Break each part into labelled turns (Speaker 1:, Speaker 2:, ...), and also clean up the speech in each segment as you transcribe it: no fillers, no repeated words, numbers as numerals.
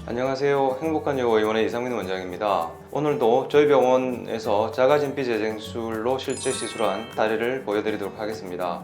Speaker 1: 안녕하세요. 행복한 여고 의원의 이상민 원장입니다. 오늘도 저희 병원에서 자가진피 재생술로 실제 시술한 사례를 보여드리도록 하겠습니다.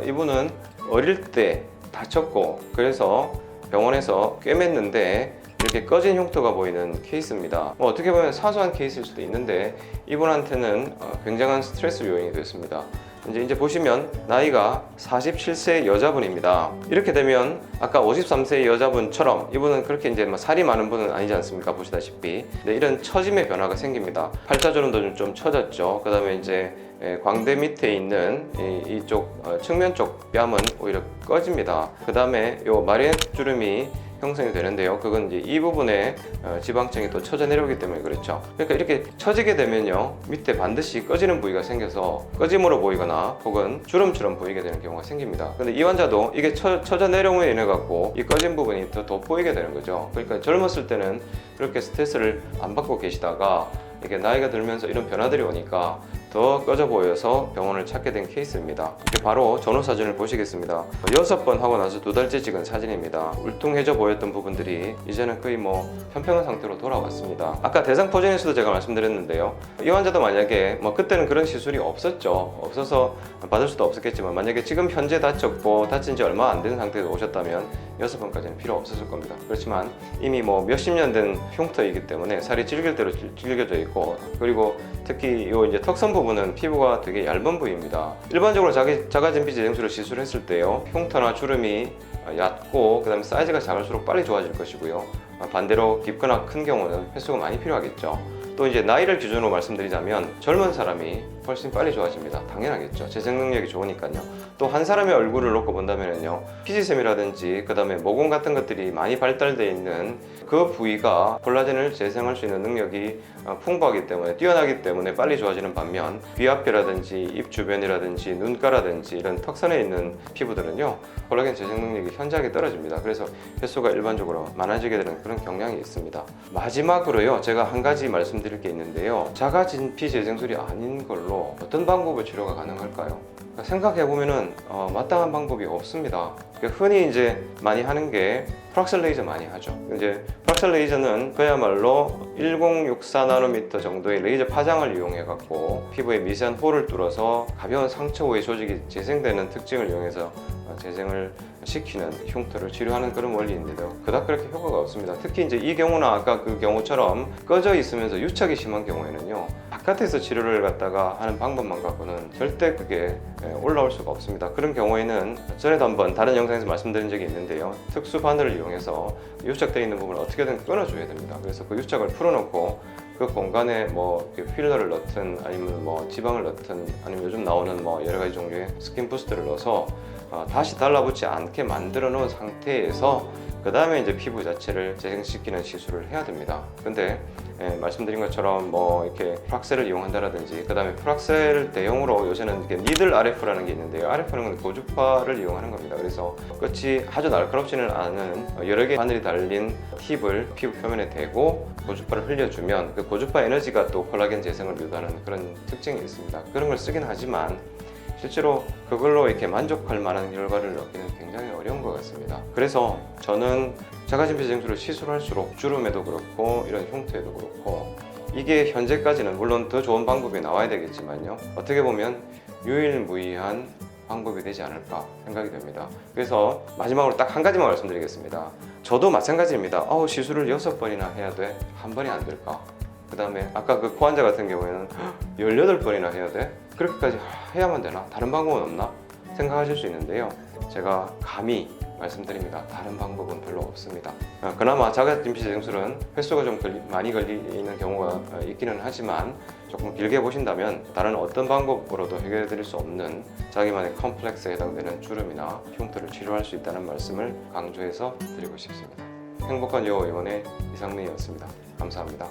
Speaker 1: 이분은 어릴 때 다쳤고 그래서 병원에서 꿰맸는데 이렇게 꺼진 흉터가 보이는 케이스입니다. 어떻게 보면 사소한 케이스일 수도 있는데 이분한테는 굉장한 스트레스 요인이 되었습니다. 이제 보시면 나이가 47세 여자분입니다. 이렇게 되면 아까 53세 여자분처럼 이분은 그렇게 이제 살이 많은 분은 아니지 않습니까? 보시다시피 이런 처짐의 변화가 생깁니다. 팔자주름도 좀 처졌죠. 그 다음에 이제 광대 밑에 있는 이쪽 측면 쪽 뺨은 오히려 꺼집니다. 그 다음에 요 마리엣 주름이 형성이 되는데요. 그건 이제 이 부분에 지방층이 또 처져 내려오기 때문에 그렇죠. 그러니까 이렇게 처지게 되면요, 밑에 반드시 꺼지는 부위가 생겨서 꺼짐으로 보이거나 혹은 주름처럼 보이게 되는 경우가 생깁니다. 근데 이 환자도 이게 처져 내려옴으로 인해 갖고 이 꺼진 부분이 더 돋보이게 되는 거죠. 그러니까 젊었을 때는 그렇게 스트레스를 안 받고 계시다가 이렇게 나이가 들면서 이런 변화들이 오니까 더 꺼져 보여서 병원을 찾게 된 케이스입니다. 이게 바로 전후 사진을 보시겠습니다. 6번 하고 나서 2달째 찍은 사진입니다. 울퉁해져 보였던 부분들이 이제는 거의 평평한 상태로 돌아왔습니다. 아까 대상포진에서도 제가 말씀드렸는데요. 이 환자도 만약에 그때는 그런 시술이 없어서 받을 수도 없었겠지만 만약에 지금 현재 다쳤고 다친 지 얼마 안 된 상태에서 오셨다면 6번까지는 필요 없었을 겁니다. 그렇지만 이미 몇십 년 된 흉터이기 때문에 살이 질길 대로 질겨져 있고, 그리고 특히 요 이제 턱선 부분은 피부가 되게 얇은 부위입니다. 일반적으로 자가진피 재생술을 시술했을 때요, 흉터나 주름이 얕고 그 다음에 사이즈가 작을수록 빨리 좋아질 것이고요. 반대로 깊거나 큰 경우는 횟수가 많이 필요하겠죠. 또 이제 나이를 기준으로 말씀드리자면 젊은 사람이 훨씬 빨리 좋아집니다. 당연하겠죠. 재생 능력이 좋으니까요. 또 한 사람의 얼굴을 놓고 본다면요, 피지샘이라든지 그 다음에 모공 같은 것들이 많이 발달되어 있는 그 부위가 콜라겐을 재생할 수 있는 능력이 풍부하기 때문에, 뛰어나기 때문에 빨리 좋아지는 반면 귀 앞이라든지 입 주변이라든지 눈가라든지 이런 턱선에 있는 피부들은요, 콜라겐 재생 능력이 현저하게 떨어집니다. 그래서 횟수가 일반적으로 많아지게 되는 그런 경향이 있습니다. 마지막으로요, 제가 한 가지 말씀드릴 게 있는데요, 자가진피 재생술이 아닌 걸로 어떤 방법으로 치료가 가능할까요? 생각해보면은 마땅한 방법이 없습니다. 흔히 이제 많이 하는 게 프락셀 레이저 많이 하죠. 이제 프락셀 레이저는 그야말로 1064나노미터 정도의 레이저 파장을 이용해 갖고 피부에 미세한 홀을 뚫어서 가벼운 상처 후에 조직이 재생되는 특징을 이용해서 재생을 시키는 흉터를 치료하는 그런 원리인데요, 그닥 그렇게 효과가 없습니다. 특히 이제 이 경우나 아까 그 경우처럼 꺼져 있으면서 유착이 심한 경우에는요, 바깥에서 치료를 갖다가 하는 방법만 갖고는 절대 그게 올라올 수가 없습니다. 그런 경우에는 전에도 한번 다른 영상에서 말씀드린 적이 있는데요, 특수 바늘을 이용해서 유착되어 있는 부분을 어떻게든 끊어줘야 됩니다. 그래서 그 유착을 풀어놓고 그 공간에 필러를 넣든 아니면 지방을 넣든 아니면 요즘 나오는 여러 가지 종류의 스킨 부스트를 넣어서 다시 달라붙지 않게 만들어 놓은 상태에서 그 다음에 이제 피부 자체를 재생시키는 시술을 해야 됩니다. 근데 말씀드린 것처럼 이렇게 프락셀을 이용한다라든지, 그 다음에 프락셀 대용으로 요새는 이렇게 니들 RF라는 게 있는데요, RF는 고주파를 이용하는 겁니다. 그래서 끝이 아주 날카롭지는 않은 여러 개의 바늘이 달린 팁을 피부 표면에 대고 고주파를 흘려주면 그 고주파 에너지가 또 콜라겐 재생을 유도하는 그런 특징이 있습니다. 그런 걸 쓰긴 하지만 실제로 그걸로 이렇게 만족할 만한 결과를 얻기는 굉장히 어려운 것 같습니다. 그래서 저는 자가진피 재생술을 시술할수록 주름에도 그렇고 이런 흉터에도 그렇고 이게 현재까지는 물론 더 좋은 방법이 나와야 되겠지만요, 어떻게 보면 유일무이한 방법이 되지 않을까 생각이 됩니다. 그래서 마지막으로 딱 한 가지만 말씀드리겠습니다. 저도 마찬가지입니다. 시술을 6번이나 해야 돼? 한 번이 안 될까? 그 다음에 아까 그 코 환자 같은 경우에는 18번이나 해야 돼? 그렇게까지 해야만 되나? 다른 방법은 없나? 생각하실 수 있는데요, 제가 감히 말씀드립니다. 다른 방법은 별로 없습니다. 그나마 자가진피 재생술은 횟수가 좀 많이 걸리는 경우가 있기는 하지만 조금 길게 보신다면 다른 어떤 방법으로도 해결해 드릴 수 없는 자기만의 컴플렉스에 해당되는 주름이나 흉터를 치료할 수 있다는 말씀을 강조해서 드리고 싶습니다. 행복한 여고 의원의 이상민이었습니다. 감사합니다.